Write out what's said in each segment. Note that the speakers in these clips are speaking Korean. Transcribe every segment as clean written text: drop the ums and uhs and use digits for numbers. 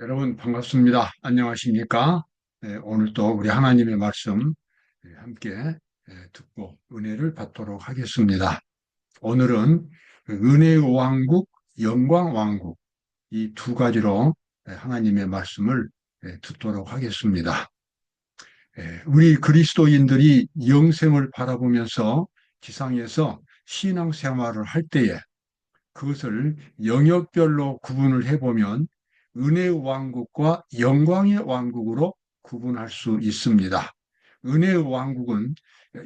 여러분 반갑습니다. 안녕하십니까? 오늘 또 우리 하나님의 말씀 함께 듣고 은혜를 받도록 하겠습니다. 오늘은 그 은혜의 왕국, 영광 왕국 이 두 가지로 하나님의 말씀을 듣도록 하겠습니다. 우리 그리스도인들이 영생을 바라보면서 지상에서 신앙생활을 할 때에 그것을 영역별로 구분을 해보면 은혜의 왕국과 영광의 왕국으로 구분할 수 있습니다. 은혜의 왕국은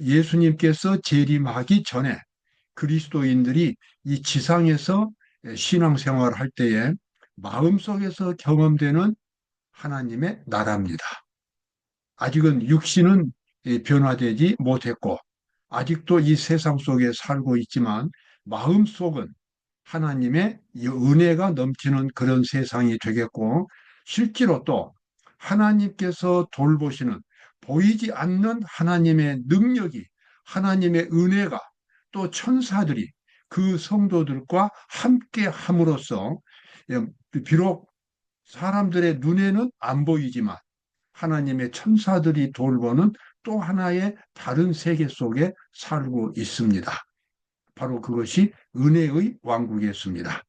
예수님께서 재림하기 전에 그리스도인들이 이 지상에서 신앙생활을 할 때에 마음속에서 경험되는 하나님의 나라입니다. 아직은 육신은 변화되지 못했고 아직도 이 세상 속에 살고 있지만 마음속은 하나님의 은혜가 넘치는 그런 세상이 되겠고 실제로 또 하나님께서 돌보시는 보이지 않는 하나님의 능력이 하나님의 은혜가 또 천사들이 그 성도들과 함께 함으로써 비록 사람들의 눈에는 안 보이지만 하나님의 천사들이 돌보는 또 하나의 다른 세계 속에 살고 있습니다. 바로 그것이 은혜의 왕국이었습니다.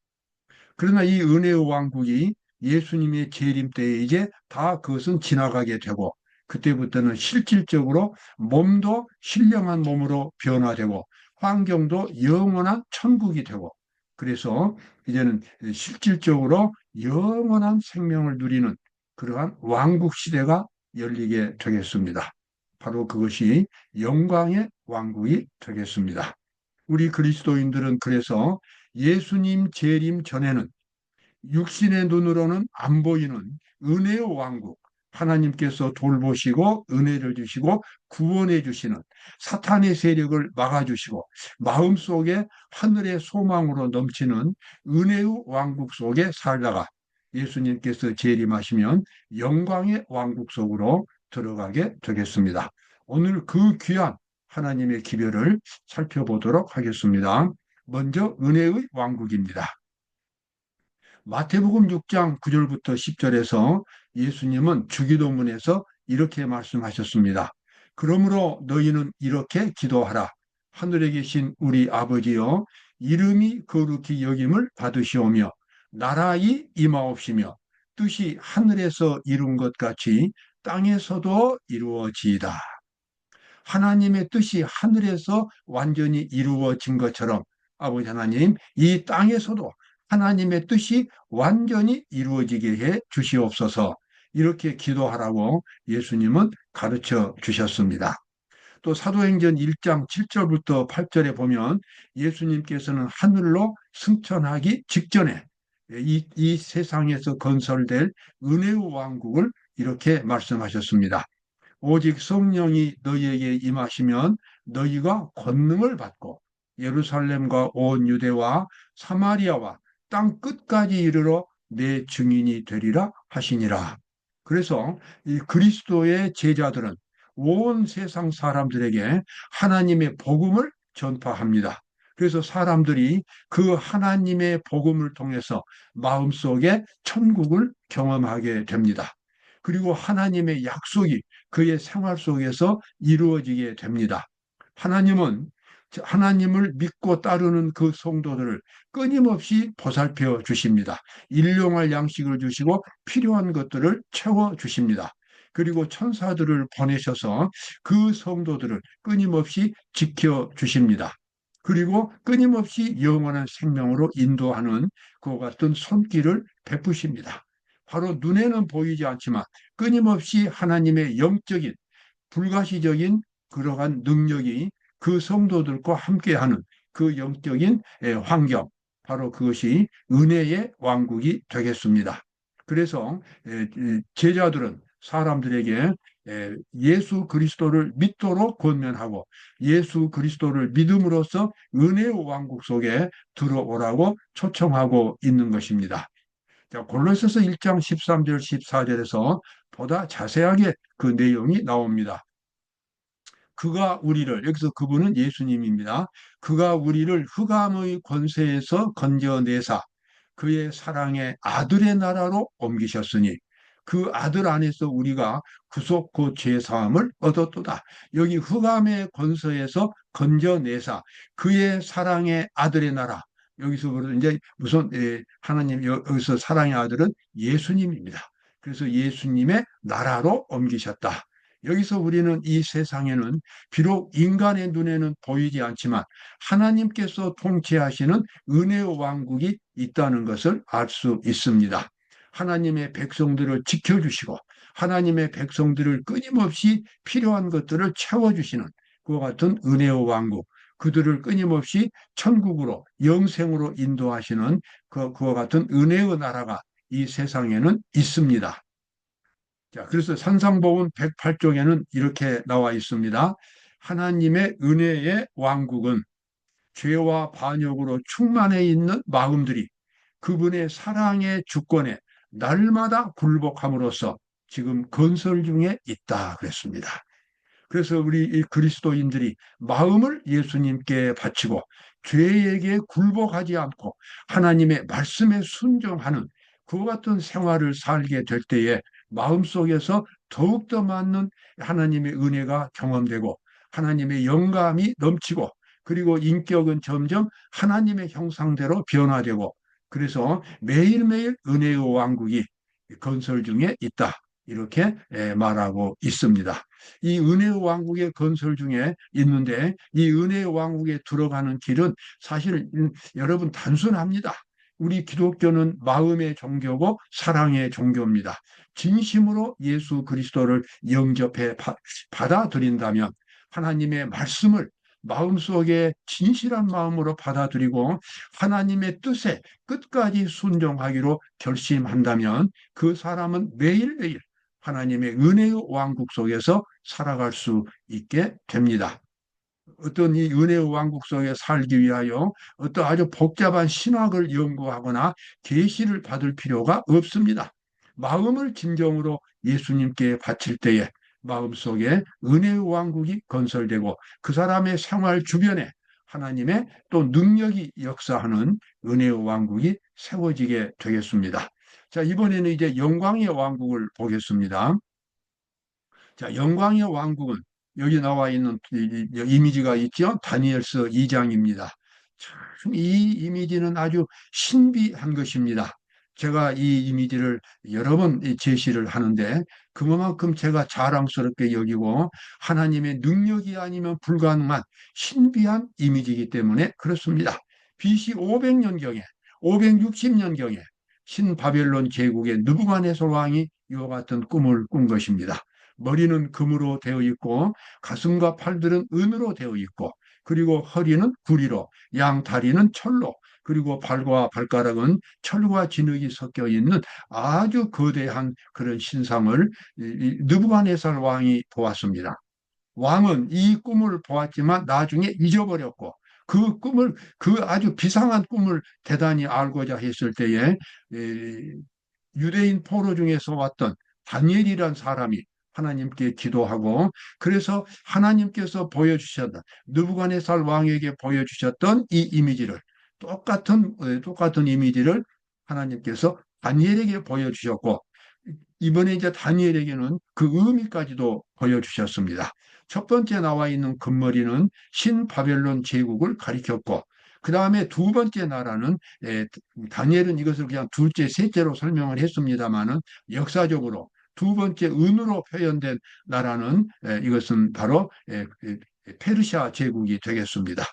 그러나 이 은혜의 왕국이 예수님의 재림 때에 이제 다 그것은 지나가게 되고 그때부터는 실질적으로 몸도 신령한 몸으로 변화되고 환경도 영원한 천국이 되고 그래서 이제는 실질적으로 영원한 생명을 누리는 그러한 왕국 시대가 열리게 되겠습니다. 바로 그것이 영광의 왕국이 되겠습니다. 우리 그리스도인들은 그래서 예수님 재림 전에는 육신의 눈으로는 안 보이는 은혜의 왕국, 하나님께서 돌보시고 은혜를 주시고 구원해 주시는 사탄의 세력을 막아주시고 마음속에 하늘의 소망으로 넘치는 은혜의 왕국 속에 살다가 예수님께서 재림하시면 영광의 왕국 속으로 들어가게 되겠습니다. 오늘 그 귀한 하나님의 기별을 살펴보도록 하겠습니다. 먼저 은혜의 왕국입니다. 마태복음 6장 9절부터 10절에서 예수님은 주기도문에서 이렇게 말씀하셨습니다. 그러므로 너희는 이렇게 기도하라. 하늘에 계신 우리 아버지여, 이름이 거룩히 여김을 받으시오며 나라의 임하옵시며 뜻이 하늘에서 이룬 것 같이 땅에서도 이루어지이다. 하나님의 뜻이 하늘에서 완전히 이루어진 것처럼 아버지 하나님, 이 땅에서도 하나님의 뜻이 완전히 이루어지게 해 주시옵소서. 이렇게 기도하라고 예수님은 가르쳐 주셨습니다. 또 사도행전 1장 7절부터 8절에 보면 예수님께서는 하늘로 승천하기 직전에 이 세상에서 건설될 은혜의 왕국을 이렇게 말씀하셨습니다. 오직 성령이 너희에게 임하시면 너희가 권능을 받고 예루살렘과 온 유대와 사마리아와 땅 끝까지 이르러 내 증인이 되리라 하시니라. 그래서 이 그리스도의 제자들은 온 세상 사람들에게 하나님의 복음을 전파합니다. 그래서 사람들이 그 하나님의 복음을 통해서 마음속에 천국을 경험하게 됩니다. 그리고 하나님의 약속이 그의 생활 속에서 이루어지게 됩니다. 하나님은 하나님을 믿고 따르는 그 성도들을 끊임없이 보살펴 주십니다. 일용할 양식을 주시고 필요한 것들을 채워 주십니다. 그리고 천사들을 보내셔서 그 성도들을 끊임없이 지켜 주십니다. 그리고 끊임없이 영원한 생명으로 인도하는 그와 같은 손길을 베푸십니다. 바로 눈에는 보이지 않지만 끊임없이 하나님의 영적인 불가시적인 그러한 능력이 그 성도들과 함께하는 그 영적인 환경, 바로 그것이 은혜의 왕국이 되겠습니다. 그래서 제자들은 사람들에게 예수 그리스도를 믿도록 권면하고 예수 그리스도를 믿음으로써 은혜의 왕국 속에 들어오라고 초청하고 있는 것입니다. 자, 골로새서 1장 13절 14절에서 보다 자세하게 그 내용이 나옵니다. 그가 우리를, 여기서 그분은 예수님입니다. 그가 우리를 흑암의 권세에서 건져내사 그의 사랑의 아들의 나라로 옮기셨으니 그 아들 안에서 우리가 구속 그 죄사함을 얻었도다. 여기 흑암의 권세에서 건져내사 그의 사랑의 아들의 나라. 여기서 이제 무슨 하나님 여기서 사랑의 아들은 예수님입니다. 그래서 예수님의 나라로 옮기셨다. 여기서 우리는 이 세상에는 비록 인간의 눈에는 보이지 않지만 하나님께서 통치하시는 은혜의 왕국이 있다는 것을 알 수 있습니다. 하나님의 백성들을 지켜주시고 하나님의 백성들을 끊임없이 필요한 것들을 채워주시는 그와 같은 은혜의 왕국, 그들을 끊임없이 천국으로 영생으로 인도하시는 그와 같은 은혜의 나라가 이 세상에는 있습니다. 자, 그래서 산상복음 108쪽에는 이렇게 나와 있습니다. 하나님의 은혜의 왕국은 죄와 반역으로 충만해 있는 마음들이 그분의 사랑의 주권에 날마다 굴복함으로써 지금 건설 중에 있다 그랬습니다. 그래서 우리 이 그리스도인들이 마음을 예수님께 바치고 죄에게 굴복하지 않고 하나님의 말씀에 순종하는 그와 같은 생활을 살게 될 때에 마음속에서 더욱더 많은 하나님의 은혜가 경험되고 하나님의 영감이 넘치고 그리고 인격은 점점 하나님의 형상대로 변화되고 그래서 매일매일 은혜의 왕국이 건설 중에 있다. 이렇게 말하고 있습니다. 이 은혜의 왕국의 건설 중에 있는데 이 은혜의 왕국에 들어가는 길은 사실 여러분 단순합니다. 우리 기독교는 마음의 종교고 사랑의 종교입니다. 진심으로 예수 그리스도를 영접해 받아들인다면 하나님의 말씀을 마음속에 진실한 마음으로 받아들이고 하나님의 뜻에 끝까지 순종하기로 결심한다면 그 사람은 매일매일 하나님의 은혜의 왕국 속에서 살아갈 수 있게 됩니다. 어떤 이 은혜의 왕국 속에 살기 위하여 어떤 아주 복잡한 신학을 연구하거나 계시를 받을 필요가 없습니다. 마음을 진정으로 예수님께 바칠 때에 마음속에 은혜의 왕국이 건설되고 그 사람의 생활 주변에 하나님의 또 능력이 역사하는 은혜의 왕국이 세워지게 되겠습니다. 자, 이번에는 이제 영광의 왕국을 보겠습니다. 자, 영광의 왕국은 여기 나와 있는 이미지가 있죠. 다니엘서 2장입니다. 참, 이 이미지는 아주 신비한 것입니다. 제가 이 이미지를 여러 번 제시를 하는데 그만큼 제가 자랑스럽게 여기고 하나님의 능력이 아니면 불가능한 신비한 이미지이기 때문에 그렇습니다. BC 500년경에 560년경에 신바벨론 제국의 느부갓네살 왕이 이와 같은 꿈을 꾼 것입니다. 머리는 금으로 되어 있고 가슴과 팔들은 은으로 되어 있고 그리고 허리는 구리로 양 다리는 철로 그리고 발과 발가락은 철과 진흙이 섞여 있는 아주 거대한 그런 신상을 느부갓네살 왕이 보았습니다. 왕은 이 꿈을 보았지만 나중에 잊어버렸고 그 아주 비상한 꿈을 대단히 알고자 했을 때에 유대인 포로 중에서 왔던 다니엘이란 사람이 하나님께 기도하고 그래서 하나님께서 보여주셨던 느부갓네살 왕에게 보여주셨던 이 이미지를 똑같은 이미지를 하나님께서 다니엘에게 보여주셨고 이번에 이제 다니엘에게는 그 의미까지도 보여주셨습니다. 첫 번째 나와 있는 금머리는 신바벨론 제국을 가리켰고 그 다음에 두 번째 나라는 다니엘은 이것을 그냥 둘째, 셋째로 설명을 했습니다마는 역사적으로 두 번째 은으로 표현된 나라는 이것은 바로 페르시아 제국이 되겠습니다.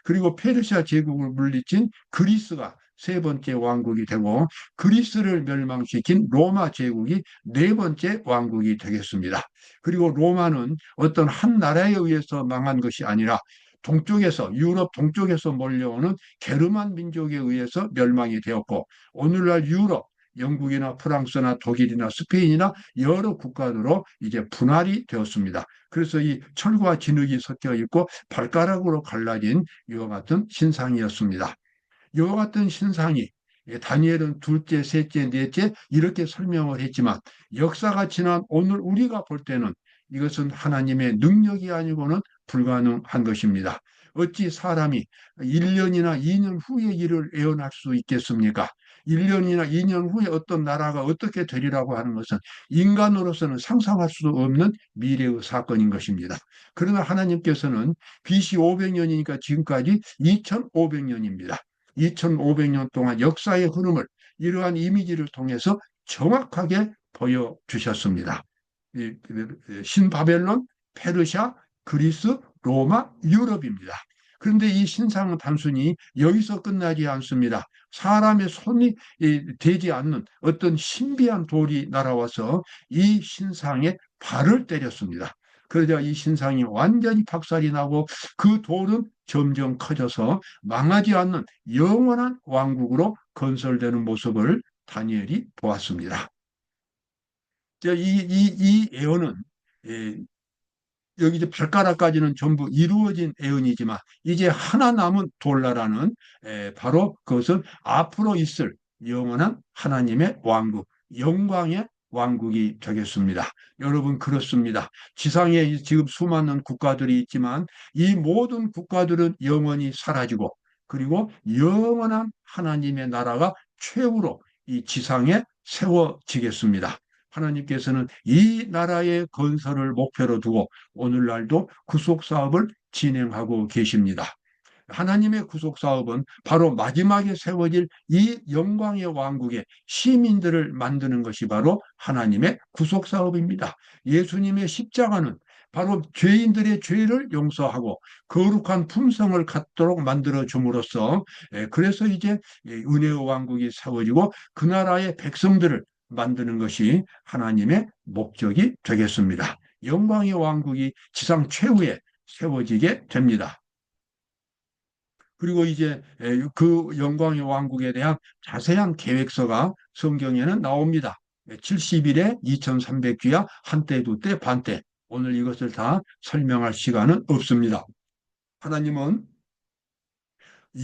그리고 페르시아 제국을 물리친 그리스가 세 번째 왕국이 되고 그리스를 멸망시킨 로마 제국이 네 번째 왕국이 되겠습니다. 그리고 로마는 어떤 한 나라에 의해서 망한 것이 아니라 동쪽에서 유럽 동쪽에서 몰려오는 게르만 민족에 의해서 멸망이 되었고 오늘날 유럽 영국이나 프랑스나 독일이나 스페인이나 여러 국가들로 이제 분할이 되었습니다. 그래서 이 철과 진흙이 섞여 있고 발가락으로 갈라진 이와 같은 신상이었습니다. 이와 같은 신상이 다니엘은 둘째, 셋째, 넷째 이렇게 설명을 했지만 역사가 지난 오늘 우리가 볼 때는 이것은 하나님의 능력이 아니고는 불가능한 것입니다. 어찌 사람이 1년이나 2년 후의 일을 예언할 수 있겠습니까? 1년이나 2년 후에 어떤 나라가 어떻게 되리라고 하는 것은 인간으로서는 상상할 수 없는 미래의 사건인 것입니다. 그러나 하나님께서는 BC 500년이니까 지금까지 2500년입니다. 2500년 동안 역사의 흐름을 이러한 이미지를 통해서 정확하게 보여주셨습니다. 신바벨론, 페르시아, 그리스, 로마, 유럽입니다. 그런데 이 신상은 단순히 여기서 끝나지 않습니다. 사람의 손이 되지 않는 어떤 신비한 돌이 날아와서 이 신상에 발을 때렸습니다. 그러자 이 신상이 완전히 박살이 나고 그 돌은 점점 커져서 망하지 않는 영원한 왕국으로 건설되는 모습을 다니엘이 보았습니다. 이 예언은 예, 여기 이제 발가락까지는 전부 이루어진 예언이지만 이제 하나 남은 돌나라는 바로 그것은 앞으로 있을 영원한 하나님의 왕국, 영광의 왕국이 되겠습니다. 여러분 그렇습니다. 지상에 지금 수많은 국가들이 있지만 이 모든 국가들은 영원히 사라지고 그리고 영원한 하나님의 나라가 최후로 이 지상에 세워지겠습니다. 하나님께서는 이 나라의 건설을 목표로 두고 오늘날도 구속 사업을 진행하고 계십니다. 하나님의 구속 사업은 바로 마지막에 세워질 이 영광의 왕국의 시민들을 만드는 것이 바로 하나님의 구속 사업입니다. 예수님의 십자가는 바로 죄인들의 죄를 용서하고 거룩한 품성을 갖도록 만들어 줌으로써 그래서 이제 은혜의 왕국이 세워지고 그 나라의 백성들을 만드는 것이 하나님의 목적이 되겠습니다. 영광의 왕국이 지상 최후에 세워지게 됩니다. 그리고 이제 그 영광의 왕국에 대한 자세한 계획서가 성경에는 나옵니다. 70일에 2300주야 한때 두때 반때. 오늘 이것을 다 설명할 시간은 없습니다. 하나님은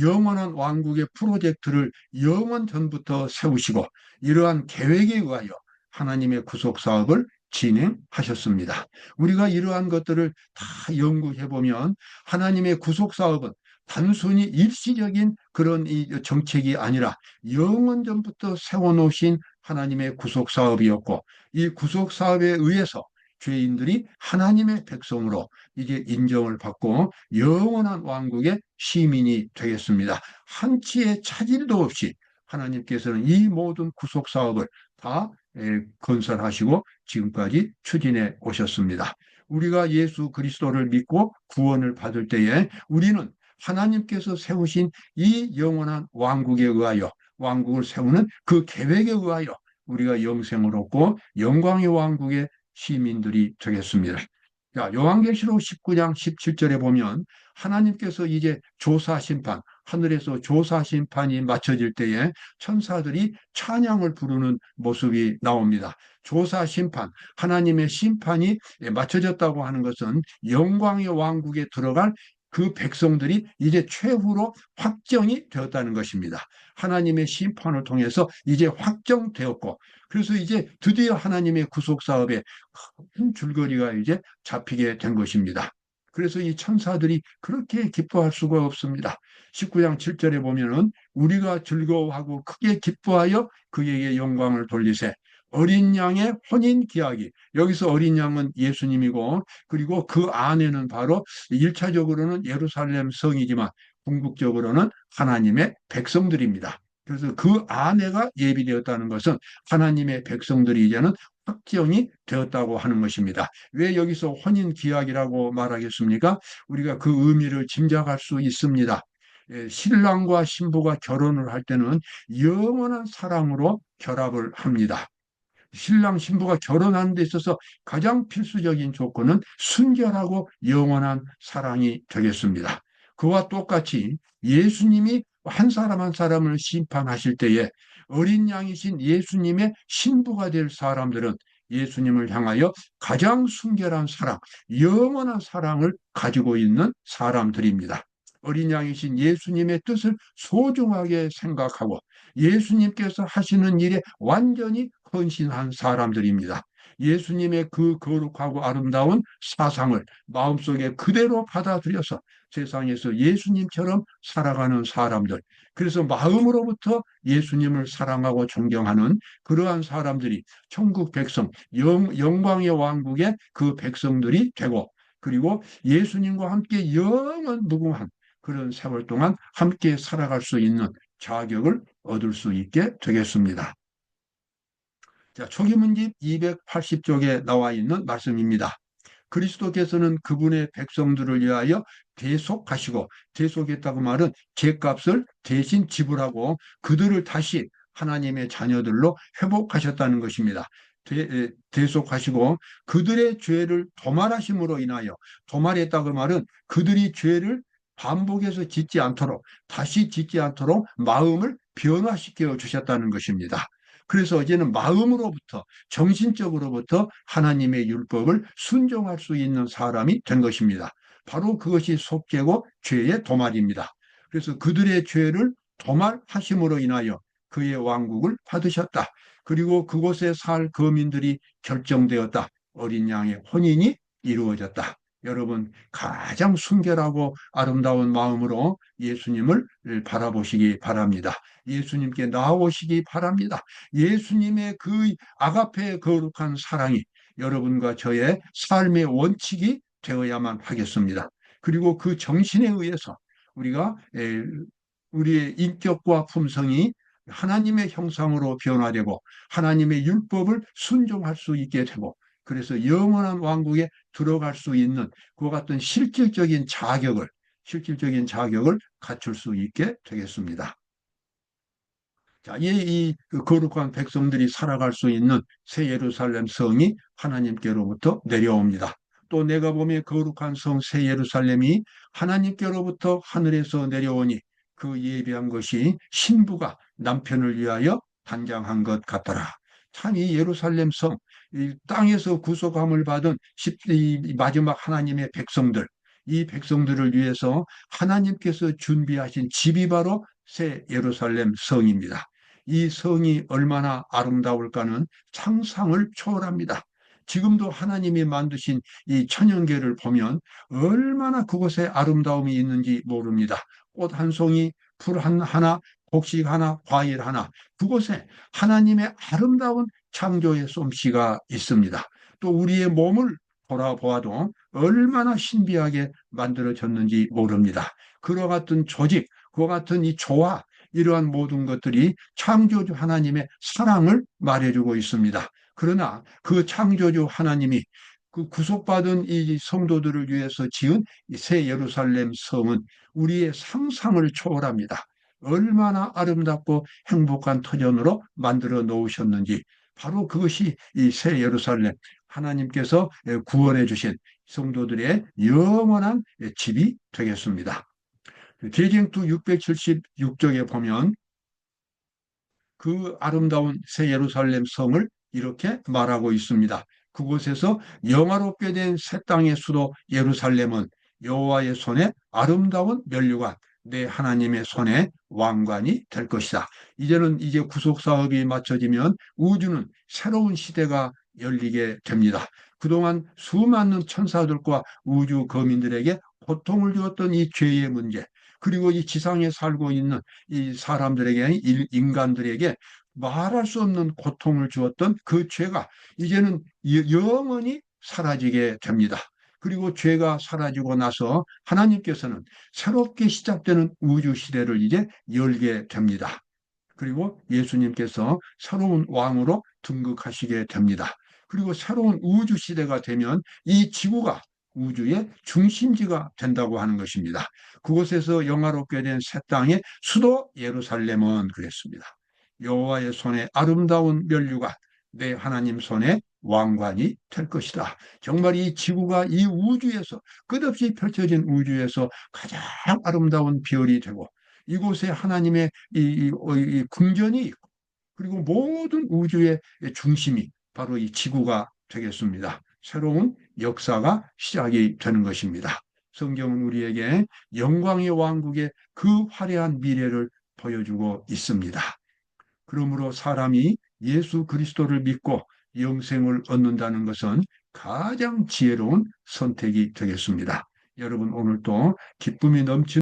영원한 왕국의 프로젝트를 영원 전부터 세우시고 이러한 계획에 의하여 하나님의 구속 사업을 진행하셨습니다. 우리가 이러한 것들을 다 연구해 보면 하나님의 구속 사업은 단순히 일시적인 그런 이 정책이 아니라 영원 전부터 세워놓으신 하나님의 구속 사업이었고 이 구속 사업에 의해서 죄인들이 하나님의 백성으로 이제 인정을 받고 영원한 왕국의 시민이 되겠습니다. 한치의 차질도 없이 하나님께서는 이 모든 구속 사업을 다 건설하시고 지금까지 추진해 오셨습니다. 우리가 예수 그리스도를 믿고 구원을 받을 때에 우리는 하나님께서 세우신 이 영원한 왕국에 의하여 왕국을 세우는 그 계획에 의하여 우리가 영생을 얻고 영광의 왕국의 시민들이 되겠습니다. 자, 요한계시록 19장 17절에 보면 하나님께서 이제 조사 심판, 하늘에서 조사 심판이 마쳐질 때에 천사들이 찬양을 부르는 모습이 나옵니다. 조사 심판, 하나님의 심판이 마쳐졌다고 하는 것은 영광의 왕국에 들어갈 그 백성들이 이제 최후로 확정이 되었다는 것입니다. 하나님의 심판을 통해서 이제 확정되었고, 그래서 이제 드디어 하나님의 구속 사업에 큰 줄거리가 이제 잡히게 된 것입니다. 그래서 이 천사들이 그렇게 기뻐할 수가 없습니다. 19장 7절에 보면은 우리가 즐거워하고 크게 기뻐하여 그에게 영광을 돌리세. 어린 양의 혼인 기약이 여기서 어린 양은 예수님이고 그리고 그 안에는 바로 1차적으로는 예루살렘 성이지만 궁극적으로는 하나님의 백성들입니다. 그래서 그 아내가 예비되었다는 것은 하나님의 백성들이 이제는 확정이 되었다고 하는 것입니다. 왜 여기서 혼인 기약이라고 말하겠습니까? 우리가 그 의미를 짐작할 수 있습니다. 신랑과 신부가 결혼을 할 때는 영원한 사랑으로 결합을 합니다. 신랑 신부가 결혼하는 데 있어서 가장 필수적인 조건은 순결하고 영원한 사랑이 되겠습니다. 그와 똑같이 예수님이 한 사람 한 사람을 심판하실 때에 어린 양이신 예수님의 신부가 될 사람들은 예수님을 향하여 가장 순결한 사랑, 영원한 사랑을 가지고 있는 사람들입니다. 어린 양이신 예수님의 뜻을 소중하게 생각하고 예수님께서 하시는 일에 완전히 헌신한 사람들입니다. 예수님의 그 거룩하고 아름다운 사상을 마음속에 그대로 받아들여서 세상에서 예수님처럼 살아가는 사람들, 그래서 마음으로부터 예수님을 사랑하고 존경하는 그러한 사람들이 천국 백성, 영광의 왕국의 그 백성들이 되고, 그리고 예수님과 함께 영원 무궁한 그런 세월 동안 함께 살아갈 수 있는 자격을 얻을 수 있게 되겠습니다. 자, 초기문집 280쪽에 나와 있는 말씀입니다. 그리스도께서는 그분의 백성들을 위하여 대속하시고, 대속했다고 말은 죄값을 대신 지불하고 그들을 다시 하나님의 자녀들로 회복하셨다는 것입니다. 대속하시고 그들의 죄를 도말하심으로 인하여, 도말했다고 말은 그들이 죄를 반복해서 짓지 않도록, 다시 짓지 않도록 마음을 변화시켜 주셨다는 것입니다. 그래서 이제는 마음으로부터, 정신적으로부터 하나님의 율법을 순종할 수 있는 사람이 된 것입니다. 바로 그것이 속죄고 죄의 도말입니다. 그래서 그들의 죄를 도말하심으로 인하여 그의 왕국을 받으셨다. 그리고 그곳에 살 거민들이 결정되었다. 어린 양의 혼인이 이루어졌다. 여러분, 가장 순결하고 아름다운 마음으로 예수님을 바라보시기 바랍니다. 예수님께 나아오시기 바랍니다. 예수님의 그 아가페의 거룩한 사랑이 여러분과 저의 삶의 원칙이 되어야만 하겠습니다. 그리고 그 정신에 의해서 우리가 우리의 인격과 품성이 하나님의 형상으로 변화되고 하나님의 율법을 순종할 수 있게 되고, 그래서 영원한 왕국에 들어갈 수 있는 그와 같은 실질적인 자격을 갖출 수 있게 되겠습니다. 자, 그 거룩한 백성들이 살아갈 수 있는 새 예루살렘 성이 하나님께로부터 내려옵니다. 또 내가 보면 거룩한 성 새 예루살렘이 하나님께로부터 하늘에서 내려오니 그 예비한 것이 신부가 남편을 위하여 단장한 것 같더라. 참 이 예루살렘 성, 이 땅에서 구속함을 받은 이 마지막 하나님의 백성들, 이 백성들을 위해서 하나님께서 준비하신 집이 바로 새 예루살렘 성입니다. 이 성이 얼마나 아름다울까는 상상을 초월합니다. 지금도 하나님이 만드신 이 천연계를 보면 얼마나 그곳에 아름다움이 있는지 모릅니다. 꽃 한 송이, 풀 하나, 곡식 하나, 과일 하나, 그곳에 하나님의 아름다운 창조의 솜씨가 있습니다. 또 우리의 몸을 돌아보아도 얼마나 신비하게 만들어졌는지 모릅니다. 그와 같은 조직, 그와 같은 이 조화, 이러한 모든 것들이 창조주 하나님의 사랑을 말해주고 있습니다. 그러나 그 창조주 하나님이 그 구속받은 이 성도들을 위해서 지은 이 새 예루살렘 성은 우리의 상상을 초월합니다. 얼마나 아름답고 행복한 터전으로 만들어 놓으셨는지, 바로 그것이 이 새 예루살렘, 하나님께서 구원해 주신 성도들의 영원한 집이 되겠습니다. 계경투 676쪽에 보면 그 아름다운 새 예루살렘 성을 이렇게 말하고 있습니다. 그곳에서 영화롭게 된 새 땅의 수도 예루살렘은 여호와의 손에 아름다운 면류관, 내 하나님의 손에 왕관이 될 것이다. 이제 구속 사업이 마쳐지면 우주는 새로운 시대가 열리게 됩니다. 그동안 수많은 천사들과 우주 거민들에게 고통을 주었던 이 죄의 문제, 그리고 이 지상에 살고 있는 이 사람들에게, 인간들에게 말할 수 없는 고통을 주었던 그 죄가 이제는 영원히 사라지게 됩니다. 그리고 죄가 사라지고 나서 하나님께서는 새롭게 시작되는 우주 시대를 이제 열게 됩니다. 그리고 예수님께서 새로운 왕으로 등극하시게 됩니다. 그리고 새로운 우주 시대가 되면 이 지구가 우주의 중심지가 된다고 하는 것입니다. 그곳에서 영화롭게 된 새 땅의 수도 예루살렘은 그랬습니다. 여호와의 손에 아름다운 면류관, 내 하나님 손에 왕관이 될 것이다. 정말 이 지구가 이 우주에서, 끝없이 펼쳐진 우주에서 가장 아름다운 별이 되고, 이곳에 하나님의 이 궁전이 있고, 그리고 모든 우주의 중심이 바로 이 지구가 되겠습니다. 새로운 역사가 시작이 되는 것입니다. 성경은 우리에게 영광의 왕국의 그 화려한 미래를 보여주고 있습니다. 그러므로 사람이 예수 그리스도를 믿고 영생을 얻는다는 것은 가장 지혜로운 선택이 되겠습니다. 여러분 오늘 또 기쁨이 넘치는